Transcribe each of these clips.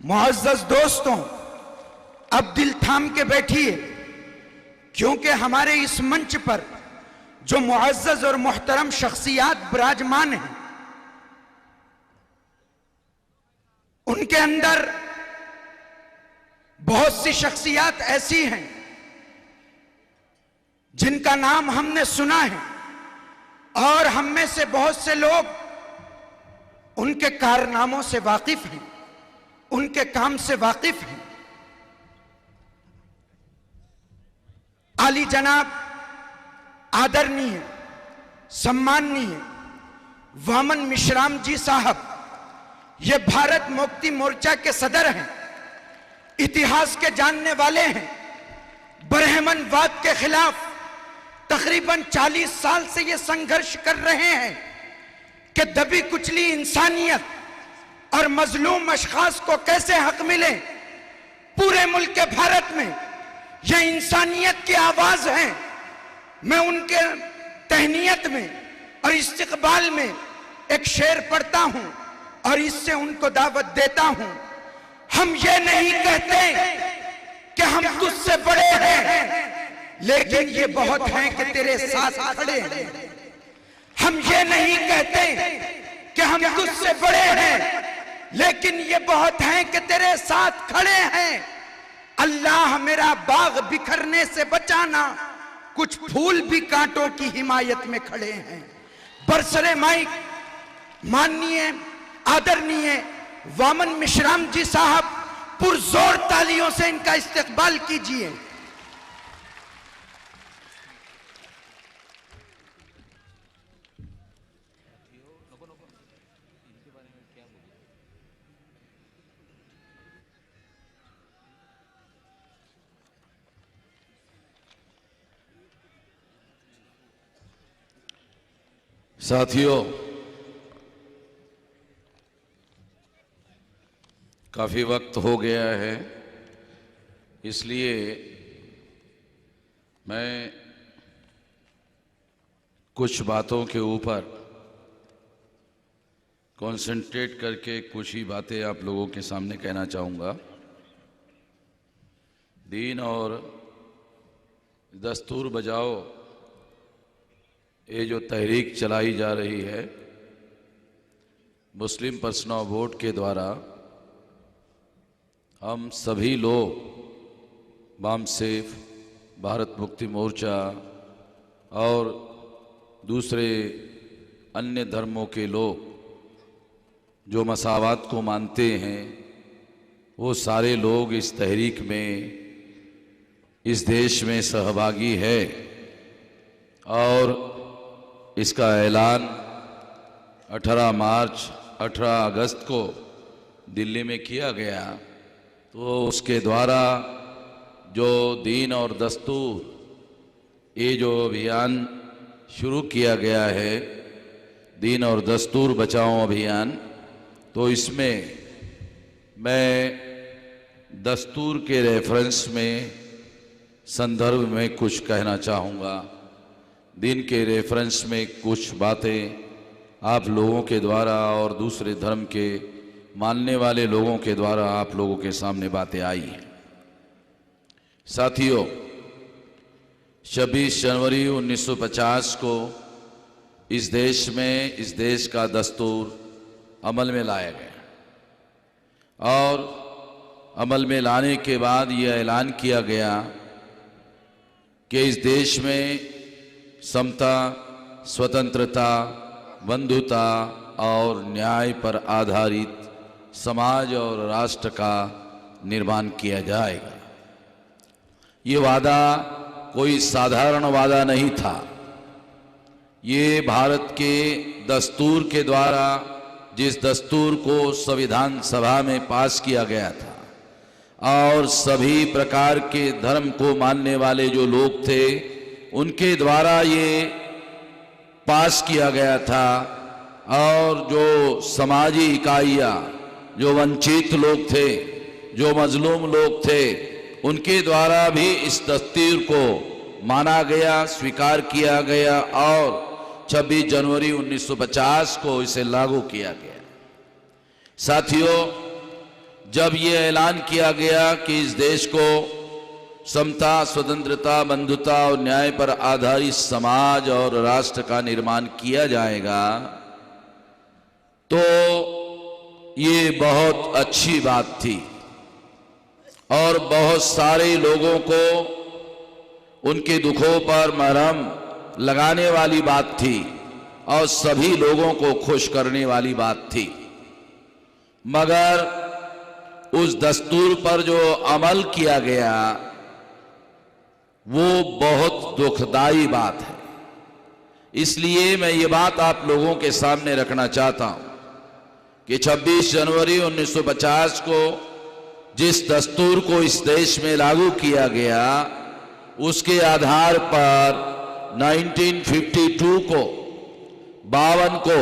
मुअज़्ज़ज़ दोस्तों, अब दिल थाम के बैठिए, क्योंकि हमारे इस मंच पर जो मुअज़्ज़ज़ और मुहतरम शख्सियात विराजमान हैं, उनके अंदर बहुत सी शख्सियात ऐसी हैं जिनका नाम हमने सुना है और हम में से बहुत से लोग उनके कारनामों से वाकिफ हैं, उनके काम से वाकिफ हैं। आली जनाब आदरणीय सम्माननीय वामन मिश्राम जी साहब, ये भारत मुक्ति मोर्चा के सदर हैं, इतिहास के जानने वाले हैं, ब्राह्मणवाद के खिलाफ तकरीबन 40 साल से ये संघर्ष कर रहे हैं कि दबी कुचली इंसानियत और मजलूम अशखास को कैसे हक मिले। पूरे मुल्क के भारत में यह इंसानियत की आवाज है। मैं उनके तहनीयत में और इस्तकबाल में एक शेर पढ़ता हूं और इससे उनको दावत देता हूं। हम ये नहीं कहते कि हम तुझसे बड़े हैं, लेकिन ये बहुत हैं कि तेरे साथ खड़े हैं। हम ये नहीं कहते कि हम तुझसे बड़े हैं, लेकिन ये बहुत हैं कि तेरे साथ खड़े हैं। अल्लाह मेरा बाग बिखरने से बचाना, कुछ फूल भी कांटों की हिमायत में खड़े हैं। बरसरे माइक माननीय आदरणीय वामन मिश्राम जी साहब, पुरजोर तालियों से इनका इस्तकबाल कीजिए। साथियों, काफ़ी वक्त हो गया है, इसलिए मैं कुछ बातों के ऊपर कंसंट्रेट करके कुछ ही बातें आप लोगों के सामने कहना चाहूँगा। दीन और दस्तूर बचाओ, ये जो तहरीक चलाई जा रही है मुस्लिम पर्सनल वोट के द्वारा, हम सभी लोग बामसेफ, भारत मुक्ति मोर्चा और दूसरे अन्य धर्मों के लोग जो मसावात को मानते हैं, वो सारे लोग इस तहरीक में, इस देश में सहभागी है। और इसका ऐलान 18 मार्च 18 अगस्त को दिल्ली में किया गया। तो उसके द्वारा जो दीन और दस्तूर, ये जो अभियान शुरू किया गया है, दीन और दस्तूर बचाओ अभियान, तो इसमें मैं दस्तूर के रेफरेंस में, संदर्भ में कुछ कहना चाहूँगा। दीन के रेफरेंस में कुछ बातें आप लोगों के द्वारा और दूसरे धर्म के मानने वाले लोगों के द्वारा आप लोगों के सामने बातें आई हैं। साथियों, 26 जनवरी 1950 को इस देश में, इस देश का दस्तूर अमल में लाया गया और अमल में लाने के बाद यह ऐलान किया गया कि इस देश में समता, स्वतंत्रता, बंधुता और न्याय पर आधारित समाज और राष्ट्र का निर्माण किया जाएगा। ये वादा कोई साधारण वादा नहीं था। ये भारत के दस्तूर के द्वारा, जिस दस्तूर को संविधान सभा में पास किया गया था और सभी प्रकार के धर्म को मानने वाले जो लोग थे, उनके द्वारा ये पास किया गया था। और जो समाजी इकाइयाँ, जो वंचित लोग थे, जो मजलूम लोग थे, उनके द्वारा भी इस दस्तूर को माना गया, स्वीकार किया गया और 26 जनवरी 1950 को इसे लागू किया गया। साथियों, जब ये ऐलान किया गया कि इस देश को समता, स्वतंत्रता, बंधुता और न्याय पर आधारित समाज और राष्ट्र का निर्माण किया जाएगा, तो ये बहुत अच्छी बात थी और बहुत सारे लोगों को उनके दुखों पर मरहम लगाने वाली बात थी और सभी लोगों को खुश करने वाली बात थी। मगर उस दस्तूर पर जो अमल किया गया वो बहुत दुखदाई बात है। इसलिए मैं ये बात आप लोगों के सामने रखना चाहता हूं कि 26 जनवरी 1950 को जिस दस्तूर को इस देश में लागू किया गया, उसके आधार पर 1952 को 52 को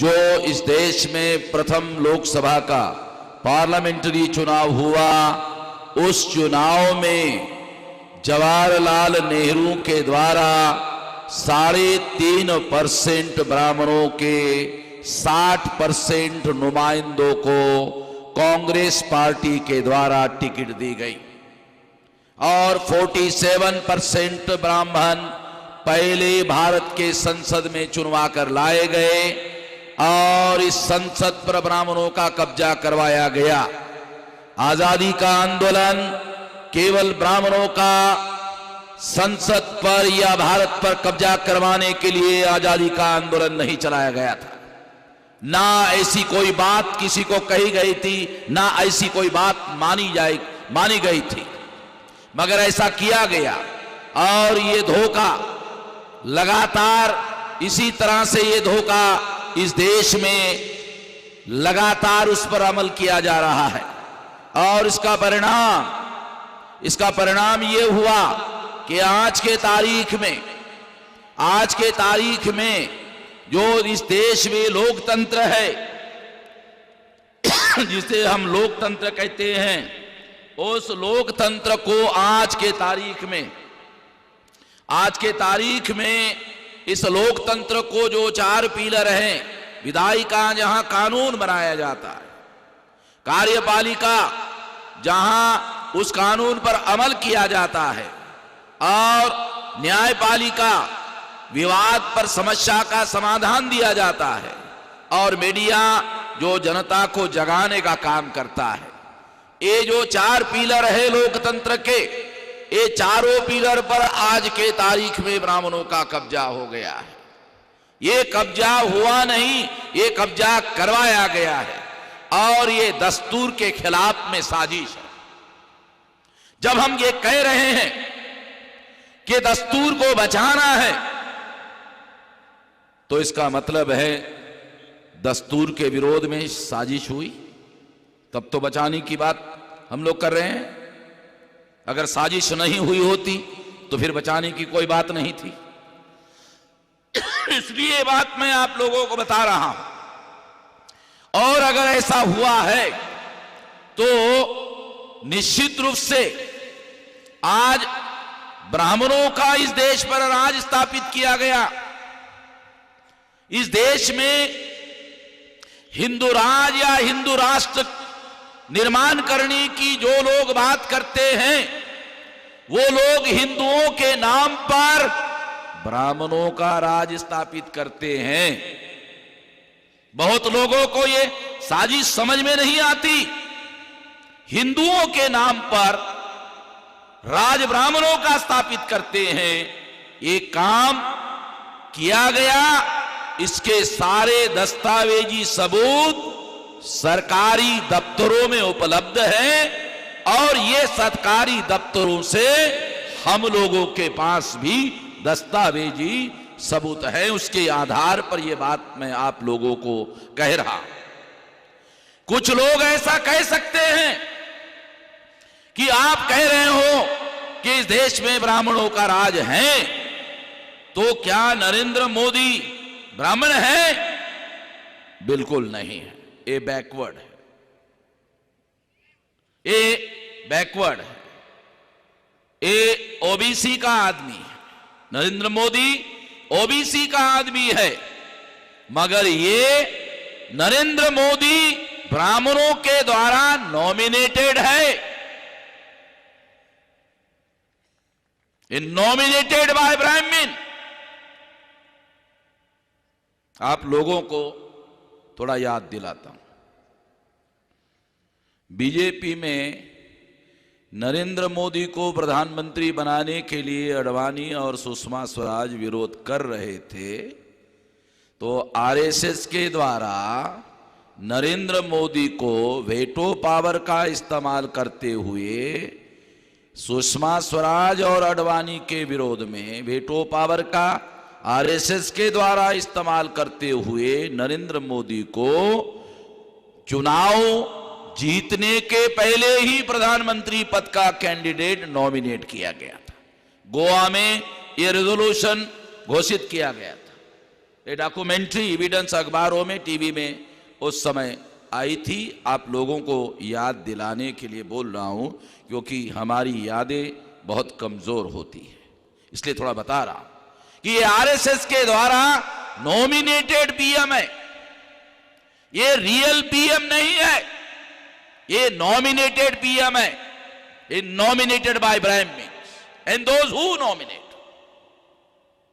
जो इस देश में प्रथम लोकसभा का पार्लियामेंट्री चुनाव हुआ, उस चुनाव में जवाहरलाल नेहरू के द्वारा 3.5% ब्राह्मणों के 60% नुमाइंदों को कांग्रेस पार्टी के द्वारा टिकट दी गई और 47% ब्राह्मण पहले भारत के संसद में चुनवा कर लाए गए और इस संसद पर ब्राह्मणों का कब्जा करवाया गया। आजादी का आंदोलन केवल ब्राह्मणों का संसद पर या भारत पर कब्जा करवाने के लिए आजादी का आंदोलन नहीं चलाया गया था। ना ऐसी कोई बात किसी को कही गई थी, ना ऐसी कोई बात मानी गई थी, मगर ऐसा किया गया और ये धोखा लगातार इसी तरह से ये धोखा इस देश में लगातार उस पर अमल किया जा रहा है और इसका परिणाम ये हुआ कि आज के तारीख में जो इस देश में लोकतंत्र है जिसे हम लोकतंत्र कहते हैं, उस लोकतंत्र को आज के तारीख में इस लोकतंत्र को जो 4 पिलर हैं, विधायिका जहां कानून बनाया जाता है, कार्यपालिका जहां उस कानून पर अमल किया जाता है और न्यायपालिका विवाद पर समस्या का समाधान दिया जाता है और मीडिया जो जनता को जगाने का काम करता है। ये जो 4 पिलर है लोकतंत्र के, ये चारों पिलर पर आज के तारीख में ब्राह्मणों का कब्जा हो गया है। ये कब्जा हुआ नहीं, ये कब्जा करवाया गया है और ये दस्तूर के खिलाफ में साजिश है। जब हम ये कह रहे हैं कि दस्तूर को बचाना है, तो इसका मतलब है दस्तूर के विरोध में साजिश हुई, तब तो बचाने की बात हम लोग कर रहे हैं। अगर साजिश नहीं हुई होती तो फिर बचाने की कोई बात नहीं थी। इसलिए बात मैं आप लोगों को बता रहा हूं और अगर ऐसा हुआ है तो निश्चित रूप से आज ब्राह्मणों का इस देश पर राज स्थापित किया गया। इस देश में हिंदू राज या हिंदू राष्ट्र निर्माण करने की जो लोग बात करते हैं, वो लोग हिंदुओं के नाम पर ब्राह्मणों का राज स्थापित करते हैं। बहुत लोगों को ये साजिश समझ में नहीं आती। हिंदुओं के नाम पर राज ब्राह्मणों का स्थापित करते हैं। ये काम किया गया, इसके सारे दस्तावेजी सबूत सरकारी दफ्तरों में उपलब्ध है और ये सरकारी दफ्तरों से हम लोगों के पास भी दस्तावेजी सबूत है। उसके आधार पर यह बात मैं आप लोगों को कह रहा हूं। कुछ लोग ऐसा कह सकते हैं कि आप कह रहे हो कि इस देश में ब्राह्मणों का राज है, तो क्या नरेंद्र मोदी ब्राह्मण है? बिल्कुल नहीं है। ये बैकवर्ड है, ये बैकवर्ड है, ये ओबीसी का आदमी है। नरेंद्र मोदी ओबीसी का आदमी है, मगर ये नरेंद्र मोदी ब्राह्मणों के द्वारा नॉमिनेटेड है, नॉमिनेटेड बाय ब्राह्मण। आप लोगों को थोड़ा याद दिलाता हूं, बीजेपी में नरेंद्र मोदी को प्रधानमंत्री बनाने के लिए अडवाणी और सुषमा स्वराज विरोध कर रहे थे, तो आरएसएस के द्वारा नरेंद्र मोदी को वेटो पावर का इस्तेमाल करते हुए सुषमा स्वराज और अडवाणी के विरोध में वेटो पावर का आरएसएस के द्वारा इस्तेमाल करते हुए नरेंद्र मोदी को चुनाव जीतने के पहले ही प्रधानमंत्री पद का कैंडिडेट नॉमिनेट किया गया था। गोवा में यह रेजोल्यूशन घोषित किया गया था। ये डॉक्यूमेंट्री एविडेंस अखबारों में, टीवी में उस समय आई थी। आप लोगों को याद दिलाने के लिए बोल रहा हूं, क्योंकि हमारी यादें बहुत कमजोर होती है, इसलिए थोड़ा बता रहा हूं कि ये आरएसएस के द्वारा नॉमिनेटेड पीएम है, ये रियल पीएम नहीं है, ये नॉमिनेटेड पीएम है। ये nominated by Brahmins and those who nominate.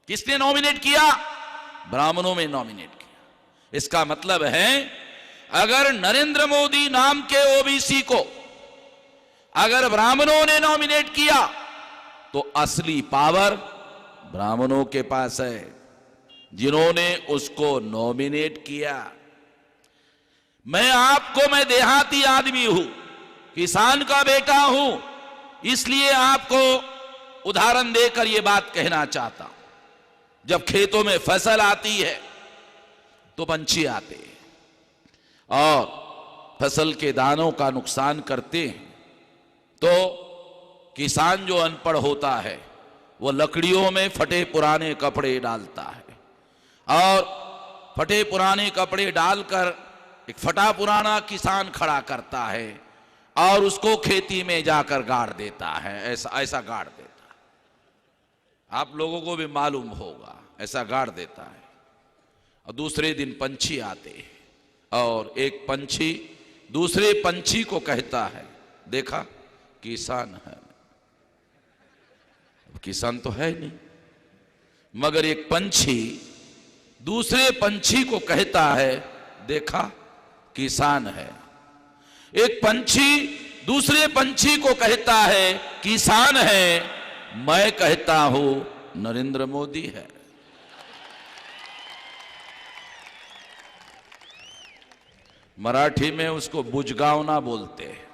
किसने नॉमिनेट किया? ब्राह्मणों में नॉमिनेट किया। इसका मतलब है अगर नरेंद्र मोदी नाम के ओबीसी को अगर ब्राह्मणों ने नॉमिनेट किया तो असली पावर ब्राह्मणों के पास है, जिन्होंने उसको नॉमिनेट किया। मैं देहाती आदमी हूं, किसान का बेटा हूं, इसलिए आपको उदाहरण देकर यह बात कहना चाहता हूं। जब खेतों में फसल आती है तो पंछी आते हैं और फसल के दानों का नुकसान करते हैं, तो किसान जो अनपढ़ होता है वो लकड़ियों में फटे पुराने कपड़े डालता है और फटे पुराने कपड़े डालकर एक फटा पुराना किसान खड़ा करता है और उसको खेती में जाकर गाड़ देता है। ऐसा गाड़ देता है, आप लोगों को भी मालूम होगा, ऐसा गाड़ देता है। और दूसरे दिन पंछी आते हैं और एक पंछी दूसरे पंछी को कहता है, देखा किसान है। किसान तो है नहीं, मगर एक पंछी दूसरे पंछी को कहता है, देखा किसान है। एक पंछी दूसरे पंछी को कहता है किसान है, मैं कहता हूं नरेंद्र मोदी है। मराठी में उसको बुजगावना बोलते हैं।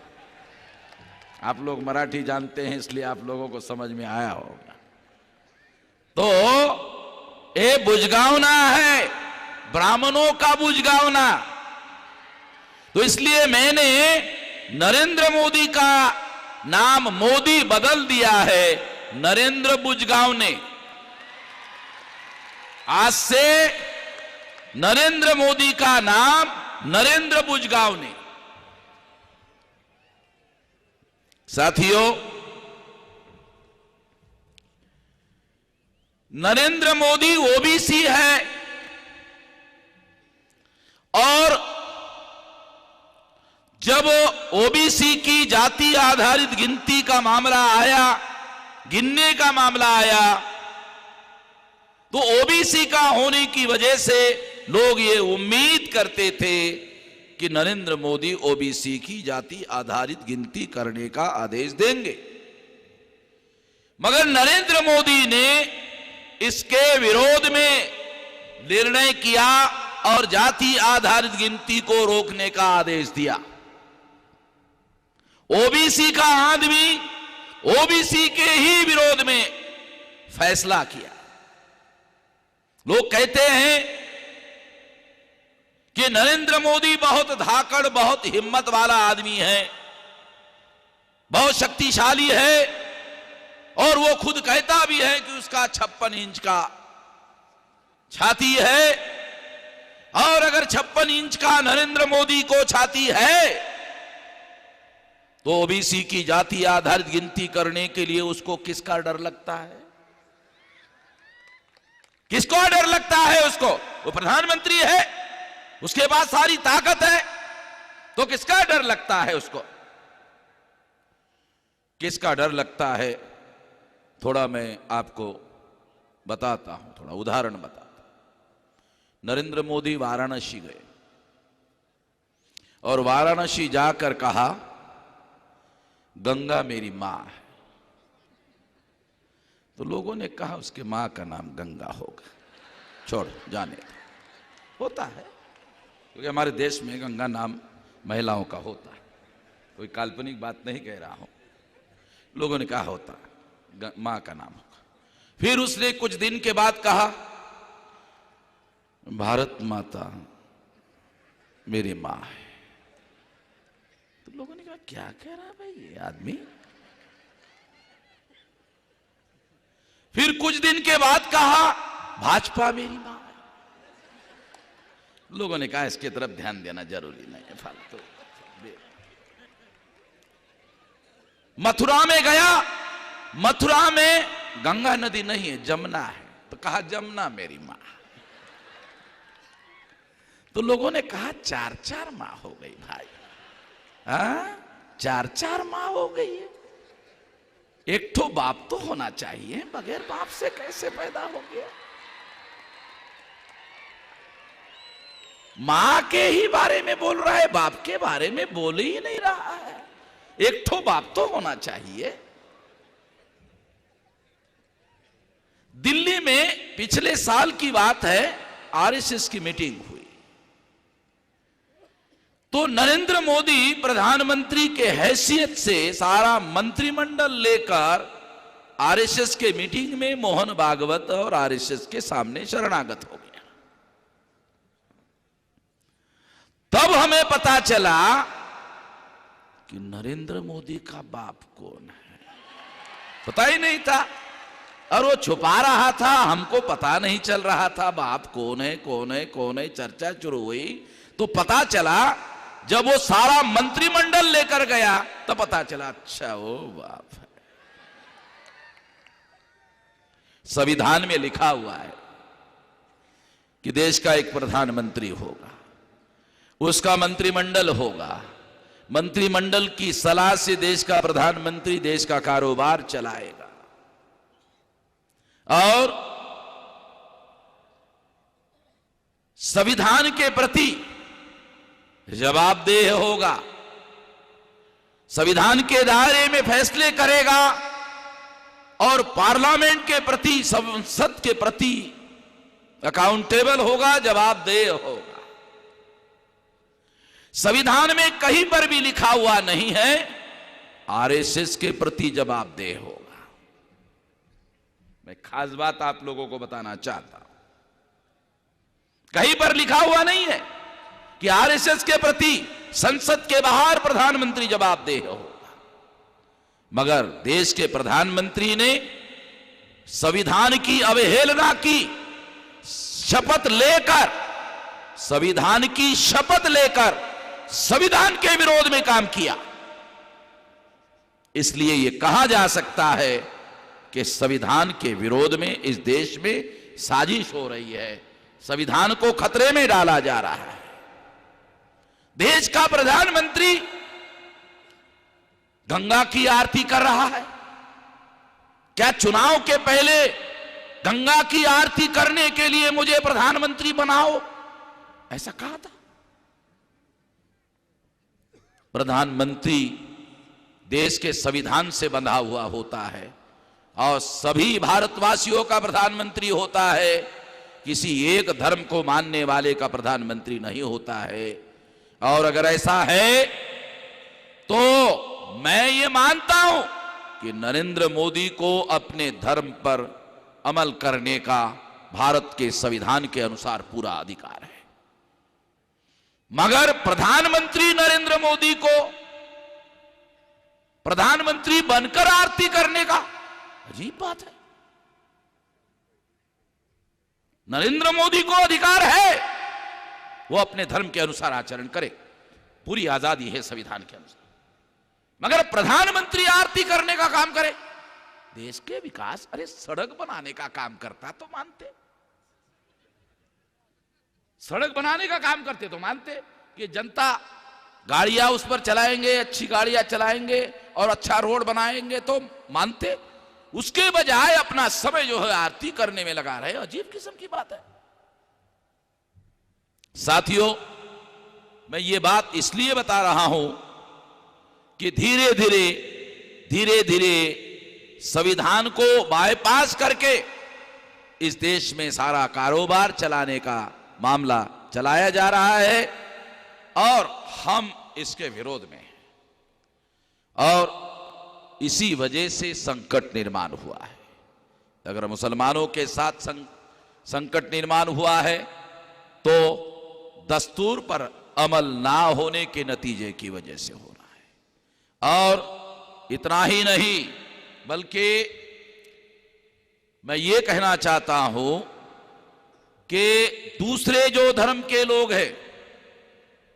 आप लोग मराठी जानते हैं, इसलिए आप लोगों को समझ में आया होगा। तो ये बुजगावना है, ब्राह्मणों का बुजगावना। तो इसलिए मैंने नरेंद्र मोदी का नाम मोदी बदल दिया है नरेंद्र बुजगावने। आज से नरेंद्र मोदी का नाम नरेंद्र बुजगावने। साथियों, नरेंद्र मोदी ओबीसी है और जब ओबीसी की जाति आधारित गिनती का मामला आया, गिनने का मामला आया, तो ओबीसी का होने की वजह से लोग ये उम्मीद करते थे कि नरेंद्र मोदी ओबीसी की जाति आधारित गिनती करने का आदेश देंगे। मगर नरेंद्र मोदी ने इसके विरोध में निर्णय किया और जाति आधारित गिनती को रोकने का आदेश दिया। ओबीसी का आदमी ओबीसी के ही विरोध में फैसला किया। लोग कहते हैं कि नरेंद्र मोदी बहुत धाकड़, बहुत हिम्मत वाला आदमी है, बहुत शक्तिशाली है, और वो खुद कहता भी है कि उसका 56 इंच का छाती है, और अगर 56 इंच का नरेंद्र मोदी को छाती है तो ओबीसी की जाति आधारित गिनती करने के लिए उसको किसका डर लगता है? किसको डर लगता है उसको? वो प्रधानमंत्री है, उसके पास सारी ताकत है, तो किसका डर लगता है उसको? किसका डर लगता है? थोड़ा मैं आपको बताता हूं, थोड़ा उदाहरण बताता हूं। नरेंद्र मोदी वाराणसी गए और वाराणसी जाकर कहा, गंगा मेरी मां है। तो लोगों ने कहा उसके मां का नाम गंगा होगा, छोड़ जाने दो। होता है, क्योंकि हमारे देश में गंगा नाम महिलाओं का होता है, कोई काल्पनिक बात नहीं कह रहा हूं। लोगों ने कहा होता है, मां का नाम होगा। फिर उसने कुछ दिन के बाद कहा, भारत माता मेरी मां है। तो लोगों ने कहा क्या कह रहा है भाई ये आदमी? फिर कुछ दिन के बाद कहा, भाजपा मेरी मां है। लोगों ने कहा इसके तरफ ध्यान देना जरूरी नहीं है, फालतू। मथुरा में गया, मथुरा में गंगा नदी नहीं है, जमुना है, तो कहा जमुना मेरी मां। तो लोगों ने कहा चार चार मां हो गई भाई, चार चार मां हो गई है। एक तो बाप तो होना चाहिए, बगैर बाप से कैसे पैदा हो गया? मां के ही बारे में बोल रहा है, बाप के बारे में बोल ही नहीं रहा है। एक तो बाप तो होना चाहिए। दिल्ली में पिछले साल की बात है, आरएसएस की मीटिंग हुई, तो नरेंद्र मोदी प्रधानमंत्री के हैसियत से सारा मंत्रिमंडल लेकर आरएसएस के मीटिंग में मोहन भागवत और आरएसएस के सामने शरणागत हो गया। तब हमें पता चला कि नरेंद्र मोदी का बाप कौन है, पता ही नहीं था। और वो छुपा रहा था, हमको पता नहीं चल रहा था बाप कौन है कौन है कौन है। चर्चा शुरू हुई तो पता चला, जब वो सारा मंत्रिमंडल लेकर गया तो पता चला अच्छा वो बाप है। संविधान में लिखा हुआ है कि देश का एक प्रधानमंत्री होगा, उसका मंत्रिमंडल होगा, मंत्रिमंडल की सलाह से देश का प्रधानमंत्री देश का कारोबार चलाएगा और संविधान के प्रति जवाबदेह होगा, संविधान के दायरे में फैसले करेगा और पार्लियामेंट के प्रति, संसद के प्रति अकाउंटेबल होगा, जवाबदेह होगा। संविधान में कहीं पर भी लिखा हुआ नहीं है आरएसएस के प्रति जवाबदेह होगा। मैं खास बात आप लोगों को बताना चाहता हूं, कहीं पर लिखा हुआ नहीं है कि आरएसएस के प्रति संसद के बाहर प्रधानमंत्री जवाबदेह होगा। मगर देश के प्रधानमंत्री ने संविधान की अवहेलना की, शपथ लेकर, संविधान की शपथ लेकर संविधान के विरोध में काम किया। इसलिए यह कहा जा सकता है कि संविधान के विरोध में इस देश में साजिश हो रही है, संविधान को खतरे में डाला जा रहा है। देश का प्रधानमंत्री गंगा की आरती कर रहा है। क्या चुनाव के पहले गंगा की आरती करने के लिए मुझे प्रधानमंत्री बनाओ, ऐसा कहा था? प्रधानमंत्री देश के संविधान से बंधा हुआ होता है और सभी भारतवासियों का प्रधानमंत्री होता है, किसी एक धर्म को मानने वाले का प्रधानमंत्री नहीं होता है। और अगर ऐसा है तो मैं ये मानता हूं कि नरेंद्र मोदी को अपने धर्म पर अमल करने का भारत के संविधान के अनुसार पूरा अधिकार है। मगर प्रधानमंत्री नरेंद्र मोदी को प्रधानमंत्री बनकर आरती करने का अजीब बात है। नरेंद्र मोदी को अधिकार है वो अपने धर्म के अनुसार आचरण करे, पूरी आजादी है संविधान के अनुसार। मगर प्रधानमंत्री आरती करने का काम करे, देश के विकास, अरे सड़क बनाने का काम करता तो मानते, सड़क बनाने का काम करते तो मानते कि जनता गाड़ियां उस पर चलाएंगे, अच्छी गाड़ियां चलाएंगे और अच्छा रोड बनाएंगे तो मानते, उसके बजाय अपना समय जो है आरती करने में लगा रहे। अजीब किस्म की बात है। साथियों, मैं ये बात इसलिए बता रहा हूं कि धीरे धीरे संविधान को बाईपास करके इस देश में सारा कारोबार चलाने का मामला चलाया जा रहा है और हम इसके विरोध में हैं और इसी वजह से संकट निर्माण हुआ है। अगर मुसलमानों के साथ संकट निर्माण हुआ है तो दस्तूर पर अमल ना होने के नतीजे की वजह से हो रहा है। और इतना ही नहीं, बल्कि मैं ये कहना चाहता हूं कि दूसरे जो धर्म के लोग हैं,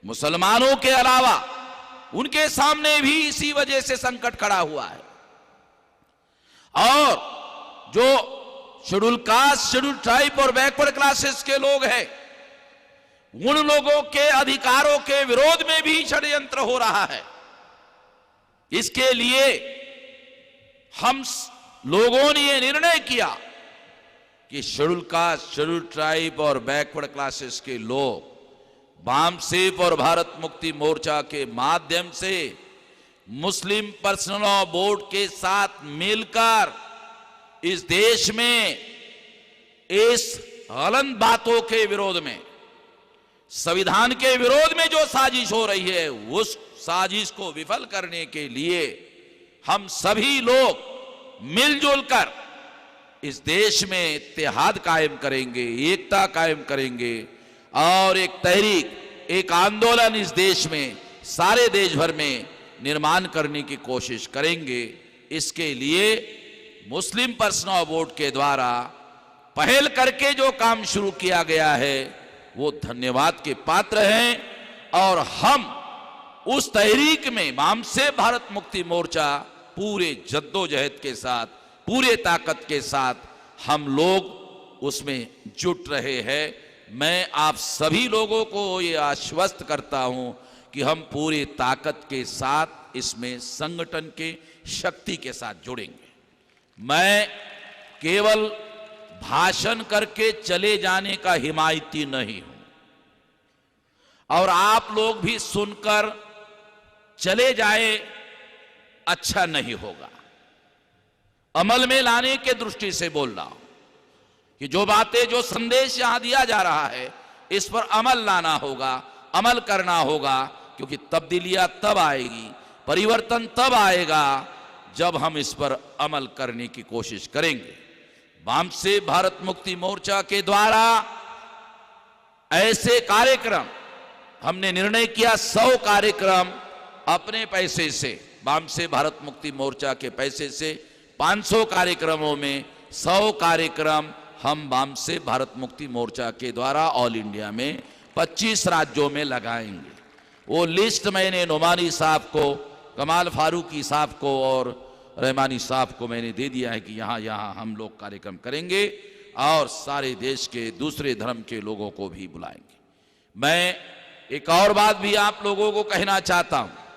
मुसलमानों के अलावा, उनके सामने भी इसी वजह से संकट खड़ा हुआ है। और जो शेड्यूल कास्ट, शेड्यूल ट्राइब और बैकवर्ड क्लासेस के लोग हैं, उन लोगों के अधिकारों के विरोध में भी षड्यंत्र हो रहा है। इसके लिए हम लोगों ने यह निर्णय किया कि शेड्यूल कास्ट, शेड्यूल ट्राइब और बैकवर्ड क्लासेस के लोग वामसेफ और भारत मुक्ति मोर्चा के माध्यम से मुस्लिम पर्सनल लॉ बोर्ड के साथ मिलकर इस देश में इस गलत बातों के विरोध में, संविधान के विरोध में जो साजिश हो रही है, उस साजिश को विफल करने के लिए हम सभी लोग मिलजुल कर इस देश में इत्तेहाद कायम करेंगे, एकता कायम करेंगे और एक तहरीक, एक आंदोलन इस देश में, सारे देश भर में निर्माण करने की कोशिश करेंगे। इसके लिए मुस्लिम पर्सनल लॉ बोर्ड के द्वारा पहल करके जो काम शुरू किया गया है वो धन्यवाद के पात्र हैं और हम उस तहरीक में वामसेफ भारत मुक्ति मोर्चा पूरे जद्दोजहद के साथ, पूरे ताकत के साथ हम लोग उसमें जुट रहे हैं। मैं आप सभी लोगों को ये आश्वस्त करता हूं कि हम पूरी ताकत के साथ इसमें संगठन के शक्ति के साथ जुड़ेंगे। मैं केवल भाषण करके चले जाने का हिमायती नहीं हूं और आप लोग भी सुनकर चले जाए, अच्छा नहीं होगा। अमल में लाने के दृष्टि से बोल रहा हूं कि जो बातें, जो संदेश यहां दिया जा रहा है, इस पर अमल लाना होगा, अमल करना होगा, क्योंकि तब्दीलियां तब आएगी, परिवर्तन तब आएगा जब हम इस पर अमल करने की कोशिश करेंगे। वामसेफ भारत मुक्ति मोर्चा के द्वारा ऐसे कार्यक्रम हमने निर्णय किया, 100 कार्यक्रम अपने पैसे से, वामसेफ भारत मुक्ति मोर्चा के पैसे से 500 कार्यक्रमों में 100 कार्यक्रम हम वामसेफ भारत मुक्ति मोर्चा के द्वारा ऑल इंडिया में 25 राज्यों में लगाएंगे। वो लिस्ट मैंने नोमानी साहब को, कमाल फारूकी साहब को और रहमानी साहब को मैंने दे दिया है कि यहाँ यहाँ हम लोग कार्यक्रम करेंगे और सारे देश के दूसरे धर्म के लोगों को भी बुलाएंगे। मैं एक और बात भी आप लोगों को कहना चाहता हूं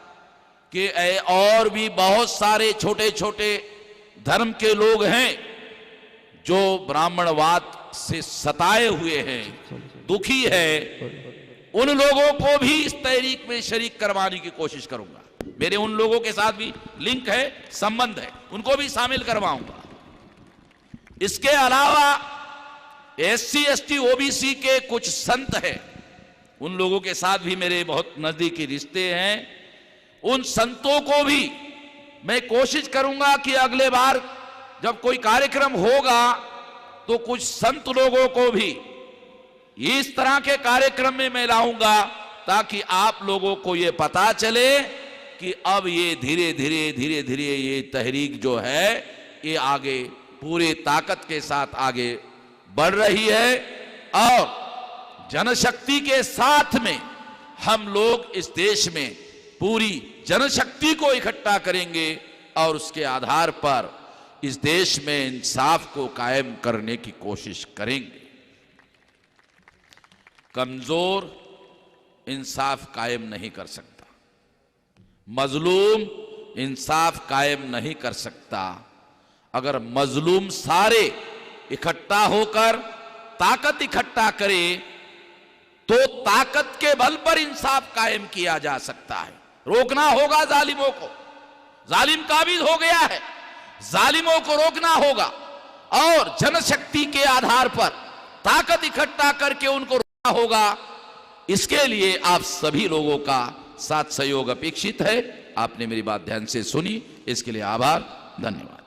कि और भी बहुत सारे छोटे छोटे धर्म के लोग हैं जो ब्राह्मणवाद से सताए हुए हैं, दुखी है, उन लोगों को भी इस तहरीक में शरीक करवाने की कोशिश करूंगा। मेरे उन लोगों के साथ भी लिंक है, संबंध है, उनको भी शामिल करवाऊंगा। इसके अलावा SC ST OBC के कुछ संत हैं, उन लोगों के साथ भी मेरे बहुत नजदीकी रिश्ते हैं। उन संतों को भी मैं कोशिश करूंगा कि अगले बार जब कोई कार्यक्रम होगा तो कुछ संत लोगों को भी इस तरह के कार्यक्रम में मैं लाऊंगा, ताकि आप लोगों को यह पता चले कि अब ये धीरे धीरे ये तहरीक जो है ये आगे पूरे ताकत के साथ आगे बढ़ रही है और जनशक्ति के साथ में हम लोग इस देश में पूरी जनशक्ति को इकट्ठा करेंगे और उसके आधार पर इस देश में इंसाफ को कायम करने की कोशिश करेंगे। कमजोर इंसाफ कायम नहीं कर सकता। मजलूम इंसाफ कायम नहीं कर सकता। अगर मजलूम सारे इकट्ठा होकर ताकत इकट्ठा करे तो ताकत के बल पर इंसाफ कायम किया जा सकता है। रोकना होगा जालिमों को। जालिम काबिज हो गया है, जालिमों को रोकना होगा और जनशक्ति के आधार पर ताकत इकट्ठा करके उनको रोकना होगा। इसके लिए आप सभी लोगों का साथ सहयोग अपेक्षित है। आपने मेरी बात ध्यान से सुनी, इसके लिए आभार, धन्यवाद।